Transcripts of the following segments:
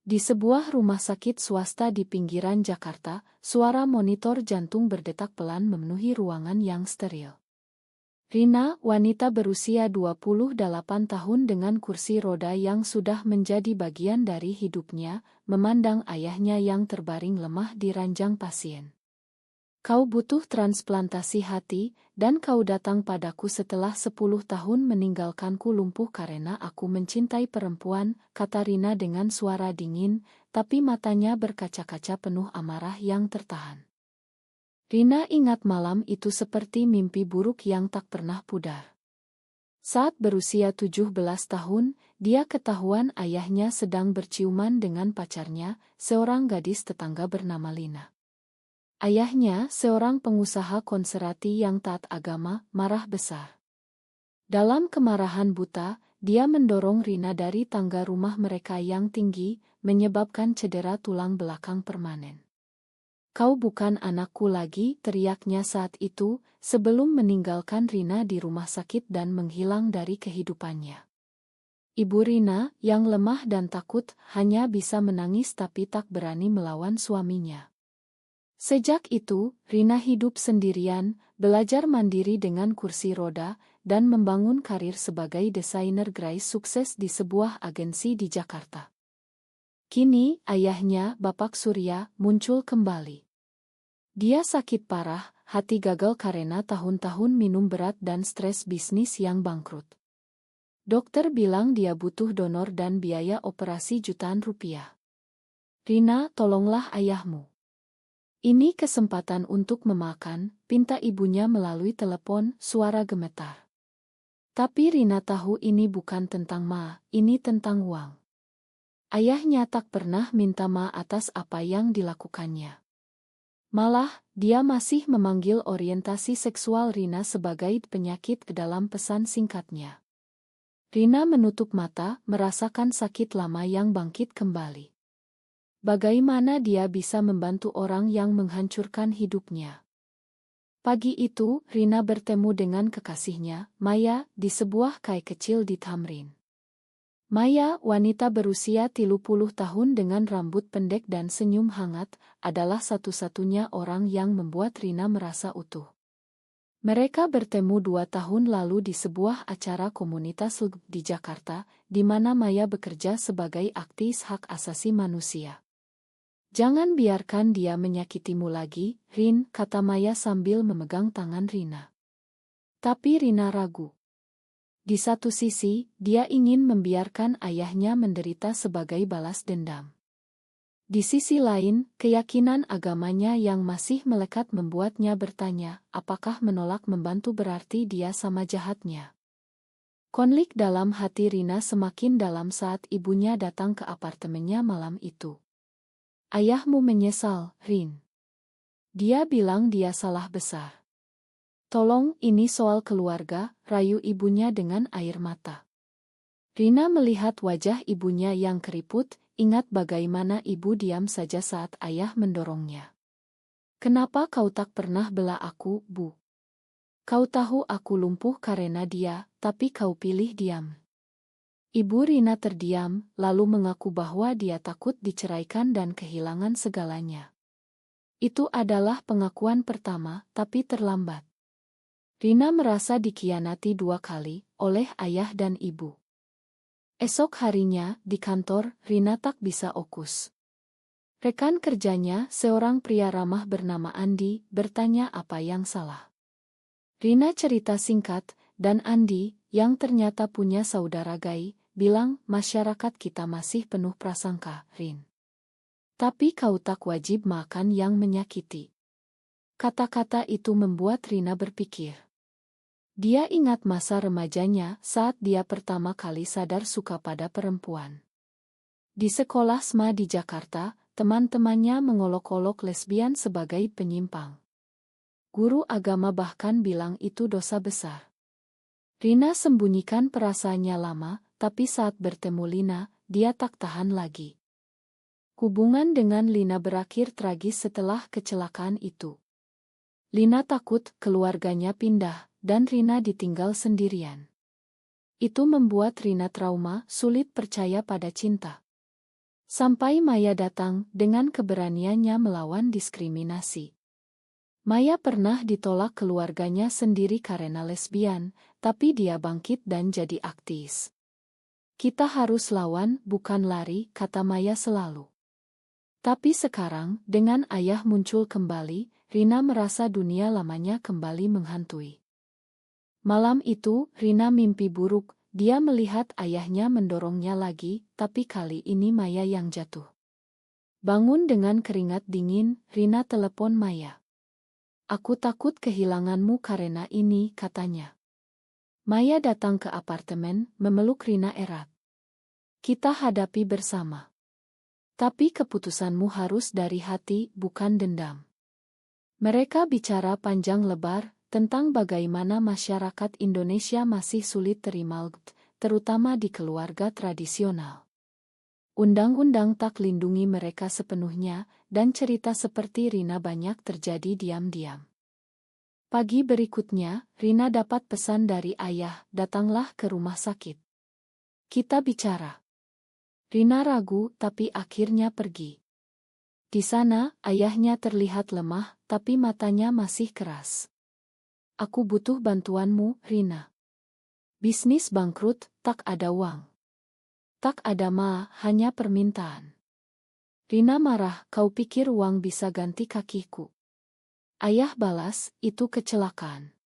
Di sebuah rumah sakit swasta di pinggiran Jakarta, suara monitor jantung berdetak pelan memenuhi ruangan yang steril. Rina, wanita berusia 28 tahun dengan kursi roda yang sudah menjadi bagian dari hidupnya, memandang ayahnya yang terbaring lemah di ranjang pasien. Kau butuh transplantasi hati, dan kau datang padaku setelah 10 tahun meninggalkanku lumpuh karena aku mencintai perempuan, kata Rina dengan suara dingin, tapi matanya berkaca-kaca penuh amarah yang tertahan. Rina ingat malam itu seperti mimpi buruk yang tak pernah pudar. Saat berusia 17 tahun, dia ketahuan ayahnya sedang berciuman dengan pacarnya, seorang gadis tetangga bernama Lina. Ayahnya, seorang pengusaha konservasi yang taat agama, marah besar. Dalam kemarahan buta, dia mendorong Rina dari tangga rumah mereka yang tinggi, menyebabkan cedera tulang belakang permanen. Kau bukan anakku lagi, teriaknya saat itu, sebelum meninggalkan Rina di rumah sakit dan menghilang dari kehidupannya. Ibu Rina, yang lemah dan takut, hanya bisa menangis tapi tak berani melawan suaminya. Sejak itu, Rina hidup sendirian, belajar mandiri dengan kursi roda, dan membangun karir sebagai desainer grafis sukses di sebuah agensi di Jakarta. Kini, ayahnya, Bapak Surya, muncul kembali. Dia sakit parah, hati gagal karena tahun-tahun minum berat dan stres bisnis yang bangkrut. Dokter bilang dia butuh donor dan biaya operasi jutaan rupiah. Rina, tolonglah ayahmu. Ini kesempatan untuk memakan, pinta ibunya melalui telepon, suara gemetar. Tapi Rina tahu ini bukan tentang Ma, ini tentang uang. Ayahnya tak pernah minta Ma atas apa yang dilakukannya. Malah, dia masih memanggil orientasi seksual Rina sebagai penyakit dalam pesan singkatnya. Rina menutup mata, merasakan sakit lama yang bangkit kembali. Bagaimana dia bisa membantu orang yang menghancurkan hidupnya? Pagi itu, Rina bertemu dengan kekasihnya, Maya, di sebuah kai kecil di Tamrin. Maya, wanita berusia 30 tahun dengan rambut pendek dan senyum hangat, adalah satu-satunya orang yang membuat Rina merasa utuh. Mereka bertemu 2 tahun lalu di sebuah acara komunitas LGBT di Jakarta, di mana Maya bekerja sebagai aktivis hak asasi manusia. Jangan biarkan dia menyakitimu lagi, Rin, kata Maya sambil memegang tangan Rina. Tapi Rina ragu. Di satu sisi, dia ingin membiarkan ayahnya menderita sebagai balas dendam. Di sisi lain, keyakinan agamanya yang masih melekat membuatnya bertanya, apakah menolak membantu berarti dia sama jahatnya? Konflik dalam hati Rina semakin dalam saat ibunya datang ke apartemennya malam itu. Ayahmu menyesal, Rin. Dia bilang dia salah besar. Tolong, ini soal keluarga, rayu ibunya dengan air mata. Rina melihat wajah ibunya yang keriput, ingat bagaimana ibu diam saja saat ayah mendorongnya. Kenapa kau tak pernah bela aku, Bu? Kau tahu aku lumpuh karena dia, tapi kau pilih diam. Ibu Rina terdiam, lalu mengaku bahwa dia takut diceraikan dan kehilangan segalanya. Itu adalah pengakuan pertama, tapi terlambat. Rina merasa dikhianati 2 kali, oleh ayah dan ibu. Esok harinya, di kantor, Rina tak bisa fokus. Rekan kerjanya, seorang pria ramah bernama Andi, bertanya apa yang salah. Rina cerita singkat, dan Andi, yang ternyata punya saudara gay, bilang, masyarakat kita masih penuh prasangka, Rin. Tapi kau tak wajib makan yang menyakiti. Kata-kata itu membuat Rina berpikir. Dia ingat masa remajanya saat dia pertama kali sadar suka pada perempuan. Di sekolah SMA di Jakarta, teman-temannya mengolok-olok lesbian sebagai penyimpang. Guru agama bahkan bilang itu dosa besar. Rina sembunyikan perasaannya lama, tapi saat bertemu Lina, dia tak tahan lagi. Hubungan dengan Lina berakhir tragis setelah kecelakaan itu. Lina takut keluarganya pindah, dan Rina ditinggal sendirian. Itu membuat Rina trauma, sulit percaya pada cinta. Sampai Maya datang dengan keberaniannya melawan diskriminasi. Maya pernah ditolak keluarganya sendiri karena lesbian, tapi dia bangkit dan jadi aktivis. Kita harus lawan, bukan lari, kata Maya selalu. Tapi sekarang, dengan ayah muncul kembali, Rina merasa dunia lamanya kembali menghantui. Malam itu, Rina mimpi buruk, dia melihat ayahnya mendorongnya lagi, tapi kali ini Maya yang jatuh. Bangun dengan keringat dingin, Rina telepon Maya. Aku takut kehilanganmu karena ini, katanya. Maya datang ke apartemen, memeluk Rina erat. Kita hadapi bersama. Tapi keputusanmu harus dari hati, bukan dendam. Mereka bicara panjang lebar tentang bagaimana masyarakat Indonesia masih sulit terima LGBT, terutama di keluarga tradisional. Undang-undang tak lindungi mereka sepenuhnya, dan cerita seperti Rina banyak terjadi diam-diam. Pagi berikutnya, Rina dapat pesan dari ayah, datanglah ke rumah sakit. Kita bicara. Rina ragu, tapi akhirnya pergi. Di sana, ayahnya terlihat lemah, tapi matanya masih keras. Aku butuh bantuanmu, Rina. Bisnis bangkrut, tak ada uang. Tak ada hanya permintaan. Rina marah, kau pikir uang bisa ganti kakiku? Ayah balas, itu kecelakaan.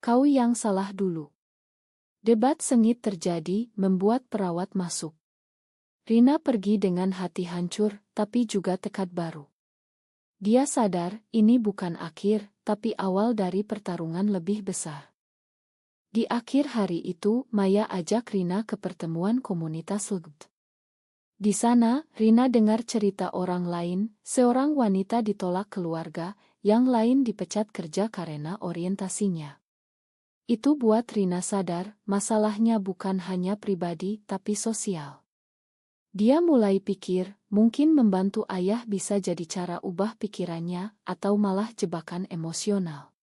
Kau yang salah dulu. Debat sengit terjadi, membuat perawat masuk. Rina pergi dengan hati hancur, tapi juga tekad baru. Dia sadar, ini bukan akhir, tapi awal dari pertarungan lebih besar. Di akhir hari itu, Maya ajak Rina ke pertemuan komunitas LGBT. Di sana, Rina dengar cerita orang lain, seorang wanita ditolak keluarga, yang lain dipecat kerja karena orientasinya. Itu buat Rina sadar, masalahnya bukan hanya pribadi, tapi sosial. Dia mulai pikir, mungkin membantu ayah bisa jadi cara ubah pikirannya, atau malah jebakan emosional.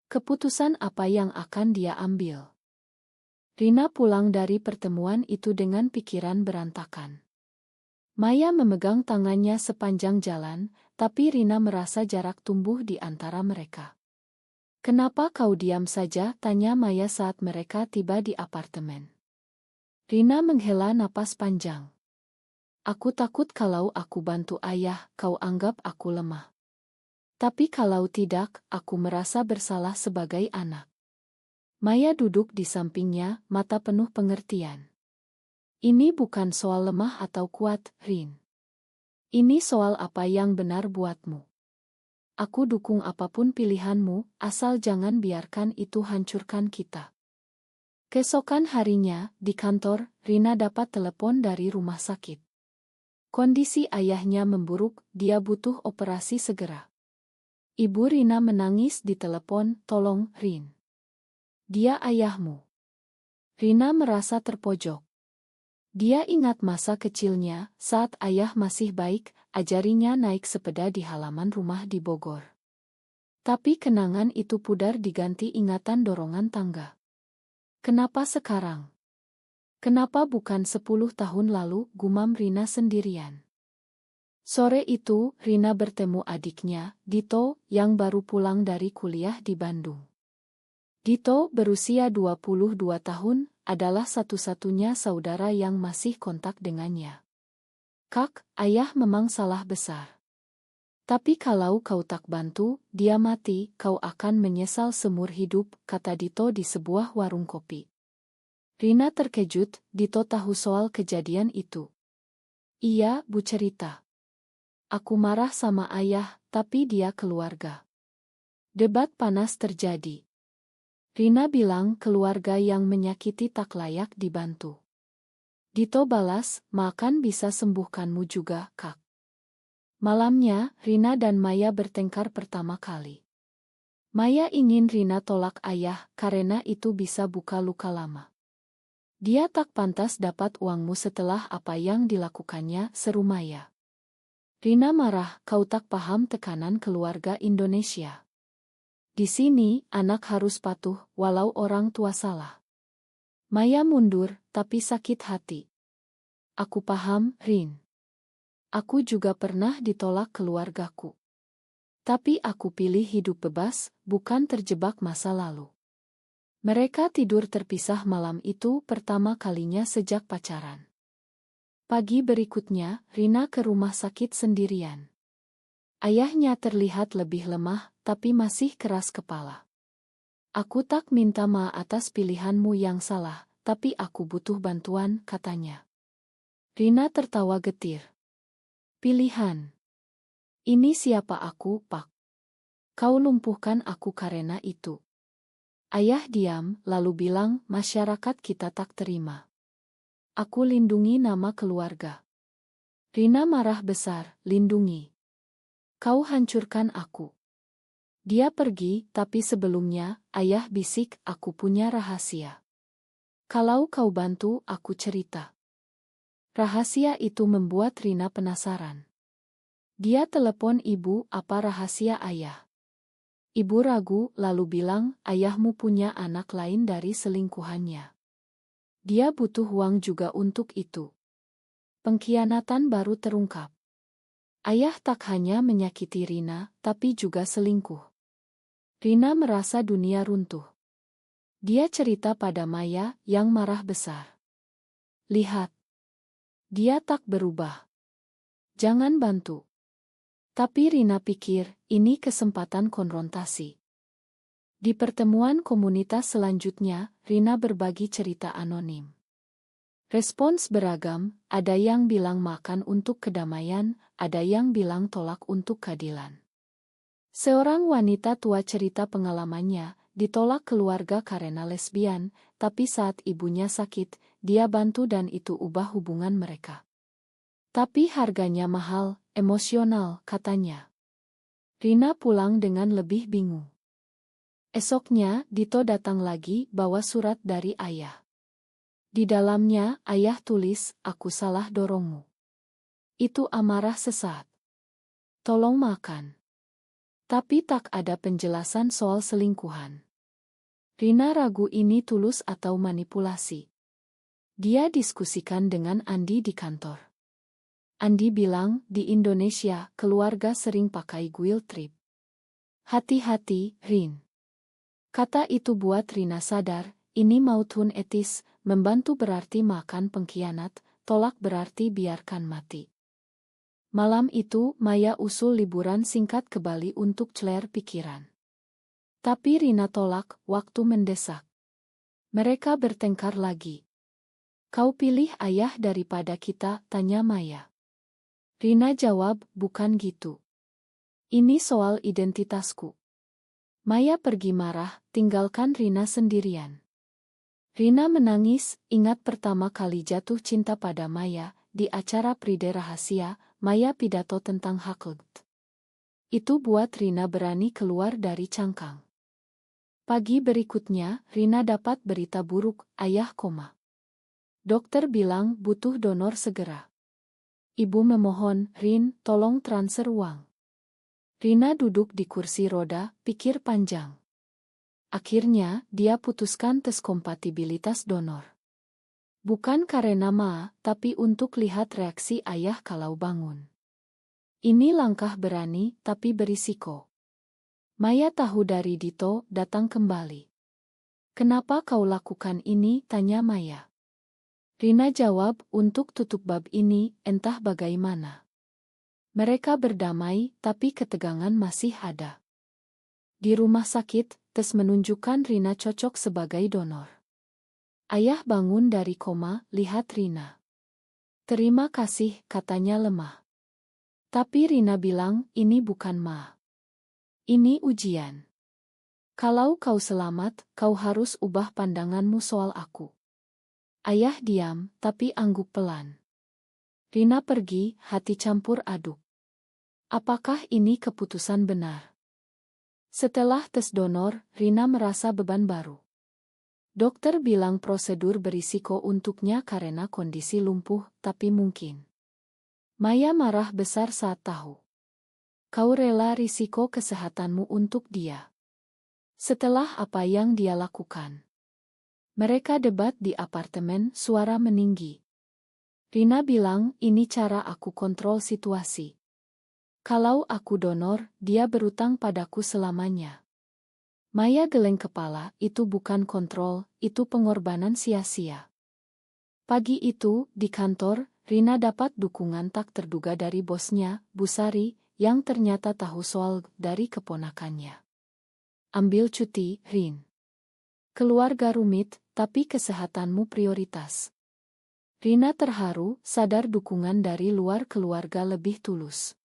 Keputusan apa yang akan dia ambil? Rina pulang dari pertemuan itu dengan pikiran berantakan. Maya memegang tangannya sepanjang jalan, tapi Rina merasa jarak tumbuh di antara mereka. Kenapa kau diam saja? Tanya Maya saat mereka tiba di apartemen. Rina menghela napas panjang. Aku takut kalau aku bantu ayah, kau anggap aku lemah. Tapi kalau tidak, aku merasa bersalah sebagai anak. Maya duduk di sampingnya, mata penuh pengertian. Ini bukan soal lemah atau kuat, Rin. Ini soal apa yang benar buatmu. Aku dukung apapun pilihanmu, asal jangan biarkan itu hancurkan kita. Keesokan harinya, di kantor, Rina dapat telepon dari rumah sakit. Kondisi ayahnya memburuk, dia butuh operasi segera. Ibu Rina menangis di telepon, tolong, Rin. Dia ayahmu. Rina merasa terpojok. Dia ingat masa kecilnya, saat ayah masih baik, ajarinya naik sepeda di halaman rumah di Bogor. Tapi kenangan itu pudar diganti ingatan dorongan tangga. Kenapa sekarang? Kenapa bukan 10 tahun lalu, gumam Rina sendirian. Sore itu, Rina bertemu adiknya, Dito, yang baru pulang dari kuliah di Bandung. Dito, berusia 22 tahun, adalah satu-satunya saudara yang masih kontak dengannya. Kak, ayah memang salah besar. Tapi kalau kau tak bantu, dia mati, kau akan menyesal seumur hidup, kata Dito di sebuah warung kopi. Rina terkejut, Dito tahu soal kejadian itu. Iya, Bu, cerita. Aku marah sama ayah, tapi dia keluarga. Debat panas terjadi. Rina bilang keluarga yang menyakiti tak layak dibantu. Dito balas, makan bisa sembuhkanmu juga, Kak. Malamnya, Rina dan Maya bertengkar pertama kali. Maya ingin Rina tolak ayah, karena itu bisa buka luka lama. Dia tak pantas dapat uangmu setelah apa yang dilakukannya, seru Maya. Rina marah, kau tak paham tekanan keluarga Indonesia. Di sini, anak harus patuh, walau orang tua salah. Maya mundur, tapi sakit hati. Aku paham, Rin. Aku juga pernah ditolak keluargaku. Tapi aku pilih hidup bebas, bukan terjebak masa lalu. Mereka tidur terpisah malam itu pertama kalinya sejak pacaran. Pagi berikutnya, Rina ke rumah sakit sendirian. Ayahnya terlihat lebih lemah, tapi masih keras kepala. Aku tak minta maaf atas pilihanmu yang salah, tapi aku butuh bantuan, katanya. Rina tertawa getir. Pilihan? Ini siapa aku, Pak? Kau lumpuhkan aku karena itu. Ayah diam, lalu bilang, masyarakat kita tak terima. Aku lindungi nama keluarga. Rina marah besar, lindungi. Kau hancurkan aku. Dia pergi, tapi sebelumnya, ayah bisik, aku punya rahasia. Kalau kau bantu, aku cerita. Rahasia itu membuat Rina penasaran. Dia telepon ibu, apa rahasia ayah? Ibu ragu, lalu bilang, ayahmu punya anak lain dari selingkuhannya. Dia butuh uang juga untuk itu. Pengkhianatan baru terungkap. Ayah tak hanya menyakiti Rina, tapi juga selingkuh. Rina merasa dunia runtuh. Dia cerita pada Maya, yang marah besar. Lihat. Dia tak berubah. Jangan bantu. Tapi Rina pikir, ini kesempatan konfrontasi. Di pertemuan komunitas selanjutnya, Rina berbagi cerita anonim. Respons beragam, ada yang bilang makan untuk kedamaian, ada yang bilang tolak untuk keadilan. Seorang wanita tua cerita pengalamannya, ditolak keluarga karena lesbian, tapi saat ibunya sakit, dia bantu dan itu ubah hubungan mereka. Tapi harganya mahal, emosional, katanya. Rina pulang dengan lebih bingung. Esoknya, Dito datang lagi bawa surat dari ayah. Di dalamnya, ayah tulis, aku salah dorongmu. Itu amarah sesaat. Tolong makan. Tapi tak ada penjelasan soal selingkuhan. Rina ragu ini tulus atau manipulasi. Dia diskusikan dengan Andi di kantor. Andi bilang, di Indonesia, keluarga sering pakai guilt trip. Hati-hati, Rin. Kata itu buat Rina sadar, ini mautun etis, membantu berarti makan pengkhianat, tolak berarti biarkan mati. Malam itu, Maya usul liburan singkat ke Bali untuk celer pikiran. Tapi Rina tolak, waktu mendesak. Mereka bertengkar lagi. Kau pilih ayah daripada kita, tanya Maya. Rina jawab, bukan gitu. Ini soal identitasku. Maya pergi marah, tinggalkan Rina sendirian. Rina menangis, ingat pertama kali jatuh cinta pada Maya, di acara Pride Rahasia, Maya pidato tentang Haklt. Itu buat Rina berani keluar dari cangkang. Pagi berikutnya, Rina dapat berita buruk, ayah koma. Dokter bilang butuh donor segera. Ibu memohon, Rin, tolong transfer uang. Rina duduk di kursi roda, pikir panjang. Akhirnya, dia putuskan tes kompatibilitas donor. Bukan karena tapi untuk lihat reaksi ayah kalau bangun. Ini langkah berani, tapi berisiko. Maya tahu dari Dito, datang kembali. Kenapa kau lakukan ini, tanya Maya. Rina jawab, untuk tutup bab ini, entah bagaimana. Mereka berdamai, tapi ketegangan masih ada. Di rumah sakit, tes menunjukkan Rina cocok sebagai donor. Ayah bangun dari koma, lihat Rina. Terima kasih, katanya lemah. Tapi Rina bilang, ini bukan Ini ujian. Kalau kau selamat, kau harus ubah pandanganmu soal aku. Ayah diam, tapi angguk pelan. Rina pergi, hati campur aduk. Apakah ini keputusan benar? Setelah tes donor, Rina merasa beban baru. Dokter bilang prosedur berisiko untuknya karena kondisi lumpuh, tapi mungkin. Maya marah besar saat tahu. Kau rela risiko kesehatanmu untuk dia. Setelah apa yang dia lakukan. Mereka debat di apartemen, suara meninggi. Rina bilang, ini cara aku kontrol situasi. Kalau aku donor, dia berutang padaku selamanya. Maya geleng kepala, itu bukan kontrol, itu pengorbanan sia-sia. Pagi itu, di kantor, Rina dapat dukungan tak terduga dari bosnya, Bu Sari, yang ternyata tahu soal dari keponakannya. Ambil cuti, Rin. Keluarga rumit, tapi kesehatanmu prioritas. Rina terharu, sadar dukungan dari luar keluarga lebih tulus.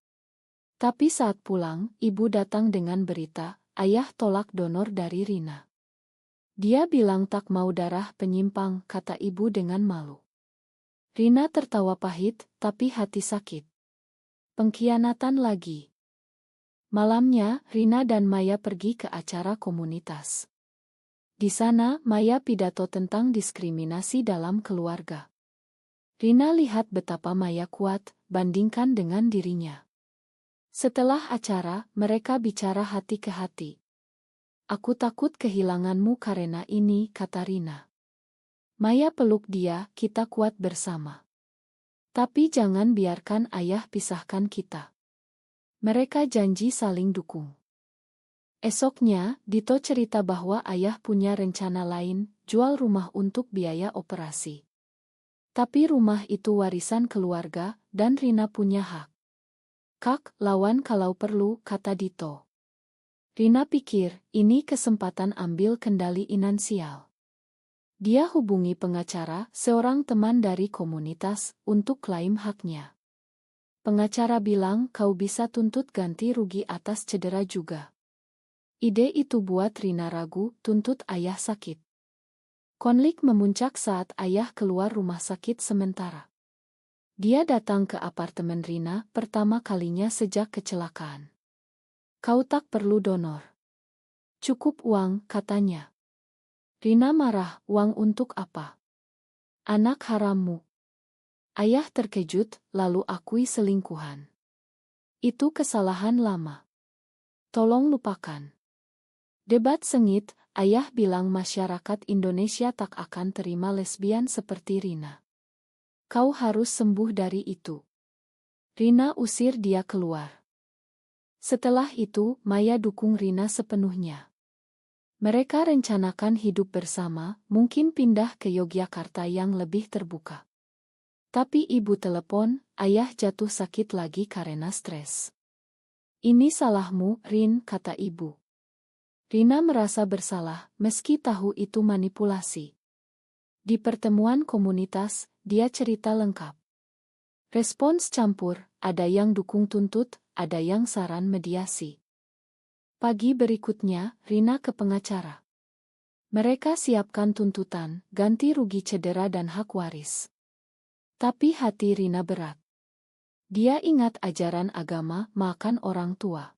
Tapi saat pulang, ibu datang dengan berita, ayah tolak donor dari Rina. Dia bilang tak mau darah penyimpang, kata ibu dengan malu. Rina tertawa pahit, tapi hati sakit. Pengkhianatan lagi. Malamnya, Rina dan Maya pergi ke acara komunitas. Di sana, Maya pidato tentang diskriminasi dalam keluarga. Rina lihat betapa Maya kuat, bandingkan dengan dirinya. Setelah acara, mereka bicara hati ke hati. Aku takut kehilanganmu karena ini, kata Rina. Maya peluk dia, kita kuat bersama. Tapi jangan biarkan ayah pisahkan kita. Mereka janji saling dukung. Esoknya, Dito cerita bahwa ayah punya rencana lain, jual rumah untuk biaya operasi. Tapi rumah itu warisan keluarga, dan Rina punya hak. Kak, lawan kalau perlu, kata Dito. Rina pikir, ini kesempatan ambil kendali finansial. Dia hubungi pengacara, seorang teman dari komunitas, untuk klaim haknya. Pengacara bilang kau bisa tuntut ganti rugi atas cedera juga. Ide itu buat Rina ragu, tuntut ayah sakit. Konflik memuncak saat ayah keluar rumah sakit sementara. Dia datang ke apartemen Rina pertama kalinya sejak kecelakaan. Kau tak perlu donor. Cukup uang, katanya. Rina marah, uang untuk apa? Anak harammu. Ayah terkejut, lalu akui selingkuhan. Itu kesalahan lama. Tolong lupakan. Debat sengit, ayah bilang masyarakat Indonesia tak akan terima lesbian seperti Rina. Kau harus sembuh dari itu. Rina usir dia keluar. Setelah itu, Maya dukung Rina sepenuhnya. Mereka rencanakan hidup bersama, mungkin pindah ke Yogyakarta yang lebih terbuka. Tapi ibu telepon, ayah jatuh sakit lagi karena stres. Ini salahmu, Rin, kata ibu. Rina merasa bersalah, meski tahu itu manipulasi. Di pertemuan komunitas, dia cerita lengkap. Respons campur, ada yang dukung tuntut, ada yang saran mediasi. Pagi berikutnya, Rina ke pengacara. Mereka siapkan tuntutan, ganti rugi cedera dan hak waris. Tapi hati Rina berat. Dia ingat ajaran agama, makan orang tua.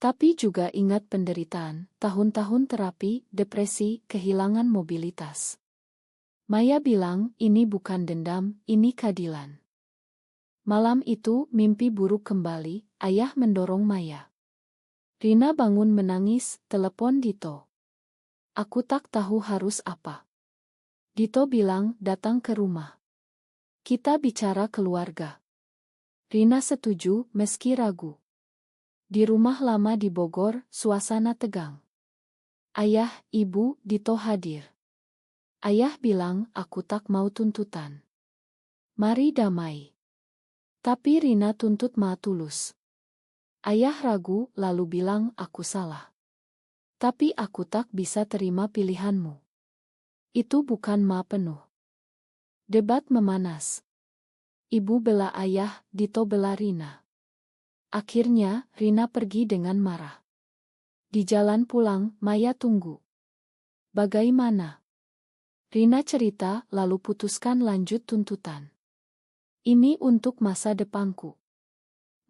Tapi juga ingat penderitaan, tahun-tahun terapi, depresi, kehilangan mobilitas. Maya bilang, ini bukan dendam, ini keadilan. Malam itu, mimpi buruk kembali, ayah mendorong Maya. Rina bangun menangis, telepon Dito. Aku tak tahu harus apa. Dito bilang, datang ke rumah. Kita bicara keluarga. Rina setuju, meski ragu. Di rumah lama di Bogor, suasana tegang. Ayah, ibu, Dito hadir. Ayah bilang, aku tak mau tuntutan. Mari damai. Tapi Rina tuntut ma tulus. Ayah ragu, lalu bilang, aku salah. Tapi aku tak bisa terima pilihanmu. Itu bukan ma penuh. Debat memanas. Ibu bela ayah, Dito bela Rina. Akhirnya, Rina pergi dengan marah. Di jalan pulang, Maya tunggu. Bagaimana? Rina cerita, lalu putuskan lanjut tuntutan. Ini untuk masa depanku.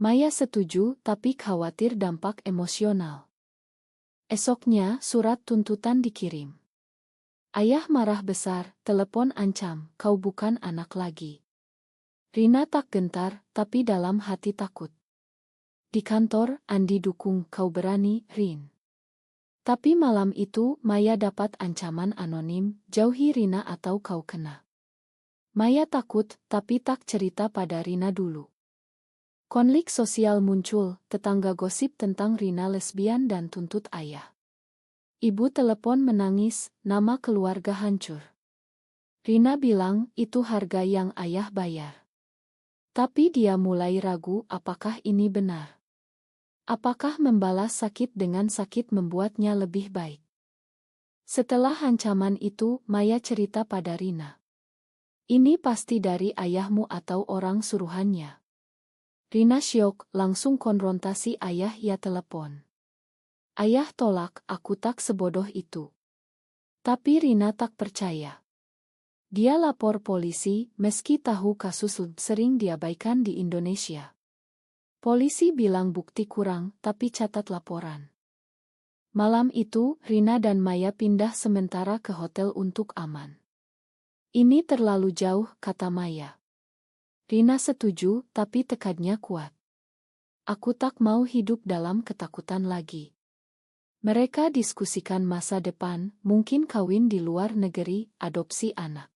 Maya setuju, tapi khawatir dampak emosional. Esoknya, surat tuntutan dikirim. Ayah marah besar, telepon ancam, kau bukan anak lagi. Rina tak gentar, tapi dalam hati takut. Di kantor, Andi dukung, kau berani, Rin. Tapi malam itu, Maya dapat ancaman anonim, jauhi Rina atau kau kena. Maya takut, tapi tak cerita pada Rina dulu. Konflik sosial muncul, tetangga gosip tentang Rina lesbian dan tuntut ayah. Ibu telepon menangis, nama keluarga hancur. Rina bilang itu harga yang ayah bayar. Tapi dia mulai ragu apakah ini benar. Apakah membalas sakit dengan sakit membuatnya lebih baik? Setelah ancaman itu, Maya cerita pada Rina. Ini pasti dari ayahmu atau orang suruhannya. Rina syok, langsung konfrontasi ayah ya telepon. Ayah tolak, aku tak sebodoh itu. Tapi Rina tak percaya. Dia lapor polisi, meski tahu kasus sering diabaikan di Indonesia. Polisi bilang bukti kurang, tapi catat laporan. Malam itu, Rina dan Maya pindah sementara ke hotel untuk aman. Ini terlalu jauh, kata Maya. Rina setuju, tapi tekadnya kuat. Aku tak mau hidup dalam ketakutan lagi. Mereka diskusikan masa depan, mungkin kawin di luar negeri, adopsi anak.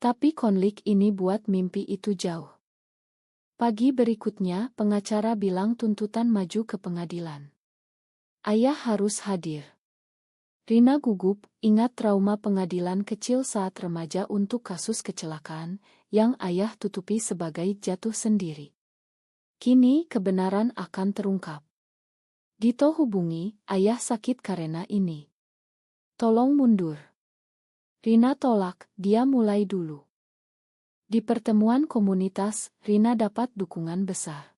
Tapi konflik ini buat mimpi itu jauh. Pagi berikutnya, pengacara bilang tuntutan maju ke pengadilan. Ayah harus hadir. Rina gugup, ingat trauma pengadilan kecil saat remaja untuk kasus kecelakaan, yang ayah tutupi sebagai jatuh sendiri. Kini kebenaran akan terungkap. Dito hubungi, ayah sakit karena ini. Tolong mundur. Rina tolak, dia mulai dulu. Di pertemuan komunitas, Rina dapat dukungan besar.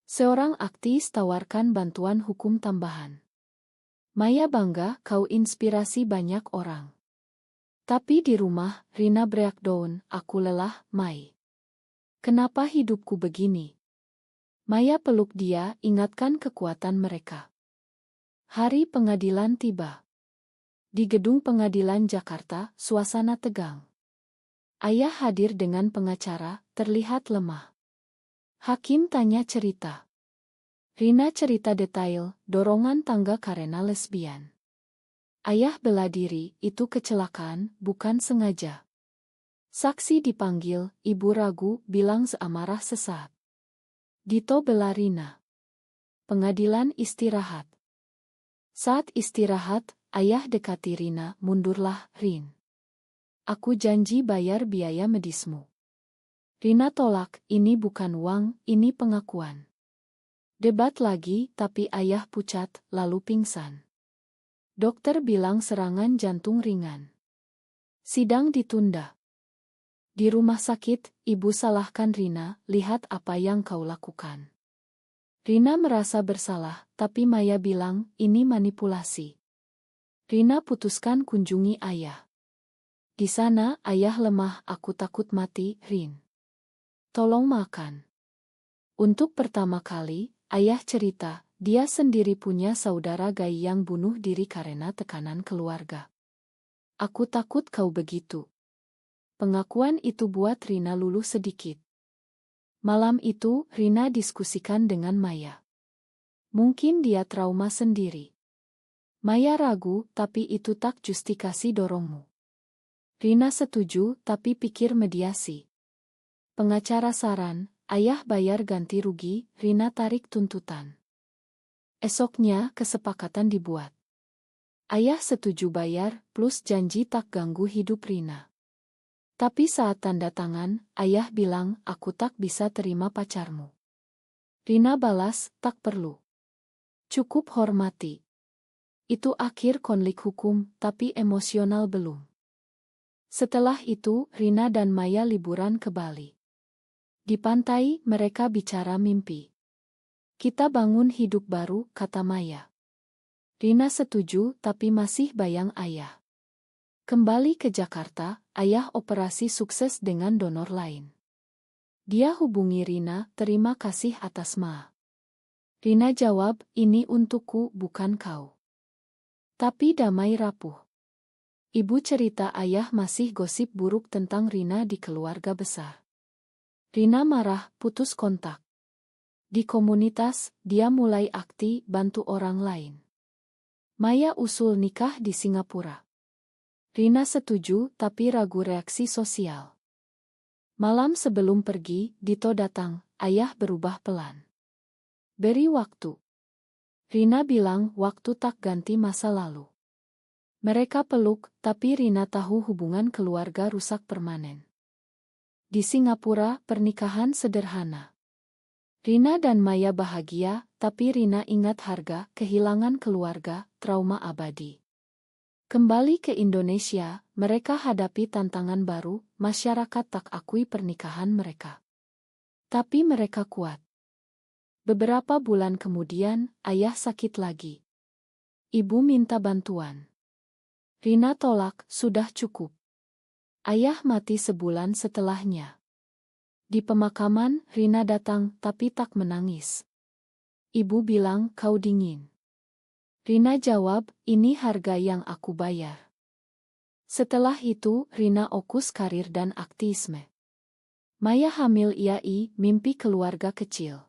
Seorang aktivis tawarkan bantuan hukum tambahan. Maya bangga, kau inspirasi banyak orang. Tapi di rumah, Rina breakdown, aku lelah, Mai. Kenapa hidupku begini? Maya peluk dia, ingatkan kekuatan mereka. Hari pengadilan tiba. Di gedung pengadilan Jakarta, suasana tegang. Ayah hadir dengan pengacara, terlihat lemah. Hakim tanya cerita. Rina cerita detail, dorongan tangga karena lesbian. Ayah bela diri, itu kecelakaan, bukan sengaja. Saksi dipanggil, ibu ragu, bilang seamarah sesaat. Dito bela Rina. Pengadilan istirahat. Saat istirahat, ayah dekati Rina, mundurlah, Rin. Aku janji bayar biaya medismu. Rina tolak, ini bukan uang, ini pengakuan. Debat lagi, tapi ayah pucat, lalu pingsan. Dokter bilang serangan jantung ringan. Sidang ditunda. Di rumah sakit, ibu salahkan Rina, lihat apa yang kau lakukan. Rina merasa bersalah, tapi Maya bilang, ini manipulasi. Rina putuskan kunjungi ayah. Di sana, ayah lemah, aku takut mati, Rin. Tolong makan. Untuk pertama kali, ayah cerita, dia sendiri punya saudara gay yang bunuh diri karena tekanan keluarga. Aku takut kau begitu. Pengakuan itu buat Rina luluh sedikit. Malam itu, Rina diskusikan dengan Maya. Mungkin dia trauma sendiri. Maya ragu, tapi itu tak justifikasi dorongmu. Rina setuju, tapi pikir mediasi. Pengacara saran, ayah bayar ganti rugi, Rina tarik tuntutan. Esoknya, kesepakatan dibuat. Ayah setuju bayar, plus janji tak ganggu hidup Rina. Tapi saat tanda tangan, ayah bilang, aku tak bisa terima pacarmu. Rina balas, tak perlu. Cukup hormati. Itu akhir konflik hukum, tapi emosional belum. Setelah itu, Rina dan Maya liburan ke Bali. Di pantai, mereka bicara mimpi. Kita bangun hidup baru, kata Maya. Rina setuju, tapi masih bayang ayah. Kembali ke Jakarta, ayah operasi sukses dengan donor lain. Dia hubungi Rina, terima kasih atas Ma. Rina jawab, ini untukku, bukan kau. Tapi damai rapuh. Ibu cerita ayah masih gosip buruk tentang Rina di keluarga besar. Rina marah, putus kontak. Di komunitas, dia mulai aktif bantu orang lain. Maya usul nikah di Singapura. Rina setuju, tapi ragu reaksi sosial. Malam sebelum pergi, Dito datang, ayah berubah pelan. Beri waktu. Rina bilang waktu tak ganti masa lalu. Mereka peluk, tapi Rina tahu hubungan keluarga rusak permanen. Di Singapura, pernikahan sederhana. Rina dan Maya bahagia, tapi Rina ingat harga, kehilangan keluarga, trauma abadi. Kembali ke Indonesia, mereka hadapi tantangan baru, masyarakat tak akui pernikahan mereka. Tapi mereka kuat. Beberapa bulan kemudian, ayah sakit lagi. Ibu minta bantuan. Rina tolak, sudah cukup. Ayah mati sebulan setelahnya. Di pemakaman, Rina datang tapi tak menangis. Ibu bilang, kau dingin. Rina jawab, ini harga yang aku bayar. Setelah itu, Rina fokus karir dan aktivisme. Maya hamil IAI, mimpi keluarga kecil.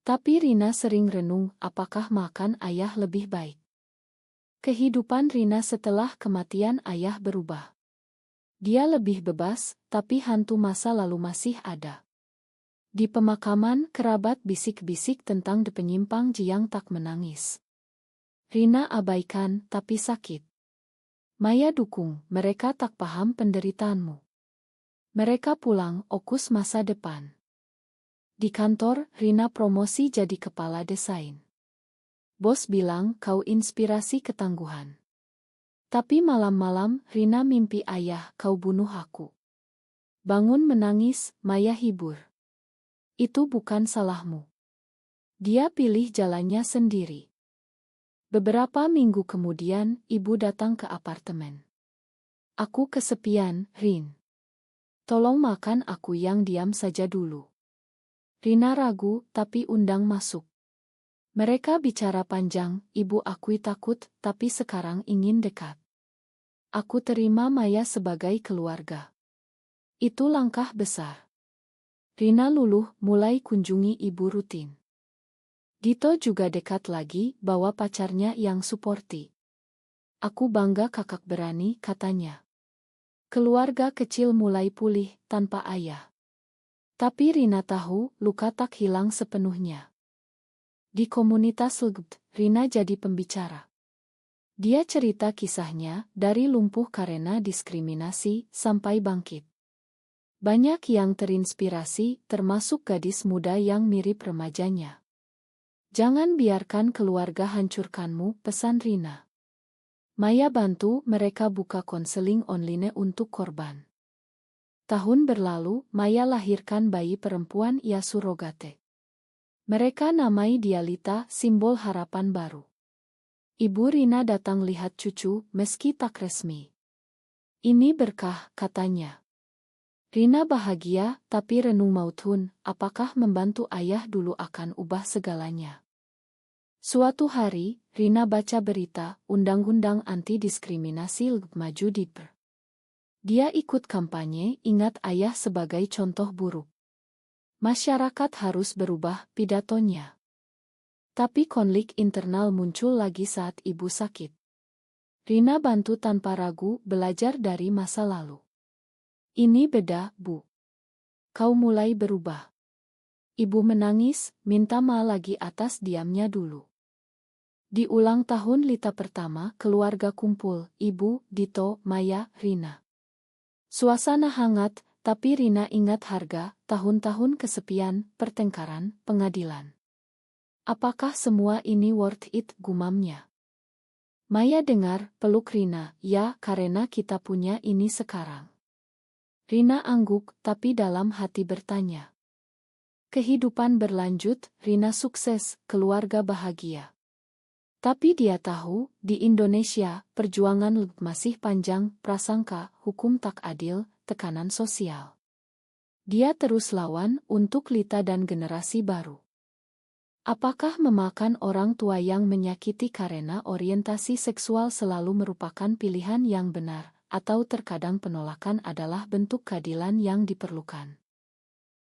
Tapi Rina sering renung, apakah makan ayah lebih baik? Kehidupan Rina setelah kematian ayah berubah. Dia lebih bebas, tapi hantu masa lalu masih ada. Di pemakaman, kerabat bisik-bisik tentang penyimpang Jiang tak menangis. Rina abaikan, tapi sakit. Maya dukung, mereka tak paham penderitaanmu. Mereka pulang, fokus masa depan. Di kantor, Rina promosi jadi kepala desain. Bos bilang, kau inspirasi ketangguhan. Tapi malam-malam, Rina mimpi ayah, kau bunuh aku. Bangun menangis, Maya hibur. Itu bukan salahmu. Dia pilih jalannya sendiri. Beberapa minggu kemudian, ibu datang ke apartemen. Aku kesepian, Rin. Tolong makan aku yang diam saja dulu. Rina ragu, tapi undang masuk. Mereka bicara panjang, ibu akui takut, tapi sekarang ingin dekat. Aku terima Maya sebagai keluarga. Itu langkah besar. Rina luluh, mulai kunjungi ibu rutin. Dito juga dekat lagi, bawa pacarnya yang suporti. Aku bangga kakak berani, katanya. Keluarga kecil mulai pulih, tanpa ayah. Tapi Rina tahu, luka tak hilang sepenuhnya. Di komunitas LGBT, Rina jadi pembicara. Dia cerita kisahnya, dari lumpuh karena diskriminasi, sampai bangkit. Banyak yang terinspirasi, termasuk gadis muda yang mirip remajanya. Jangan biarkan keluarga hancurkanmu, pesan Rina. Maya bantu mereka buka konseling online untuk korban. Tahun berlalu, Maya lahirkan bayi perempuan ia surrogate. Mereka namai dia Lita, simbol harapan baru. Ibu Rina datang lihat cucu, meski tak resmi. Ini berkah, katanya. Rina bahagia, tapi renung mautun, apakah membantu ayah dulu akan ubah segalanya. Suatu hari, Rina baca berita, undang-undang anti-diskriminasi maju di Per. Dia ikut kampanye, ingat ayah sebagai contoh buruk. Masyarakat harus berubah, pidatonya. Tapi konflik internal muncul lagi saat ibu sakit. Rina bantu tanpa ragu, belajar dari masa lalu. Ini beda, Bu. Kau mulai berubah. Ibu menangis, minta maaf lagi atas diamnya dulu. Di ulang tahun Lita pertama, keluarga kumpul, ibu, Dito, Maya, Rina. Suasana hangat, tapi Rina ingat harga, tahun-tahun kesepian, pertengkaran, pengadilan. Apakah semua ini worth it, gumamnya. Maya dengar, peluk Rina, ya, karena kita punya ini sekarang. Rina angguk, tapi dalam hati bertanya. Kehidupan berlanjut, Rina sukses, keluarga bahagia. Tapi dia tahu, di Indonesia, perjuangan masih panjang, prasangka, hukum tak adil, tekanan sosial. Dia terus lawan untuk Lita dan generasi baru. Apakah memakan orang tua yang menyakiti karena orientasi seksual selalu merupakan pilihan yang benar, atau terkadang penolakan adalah bentuk keadilan yang diperlukan?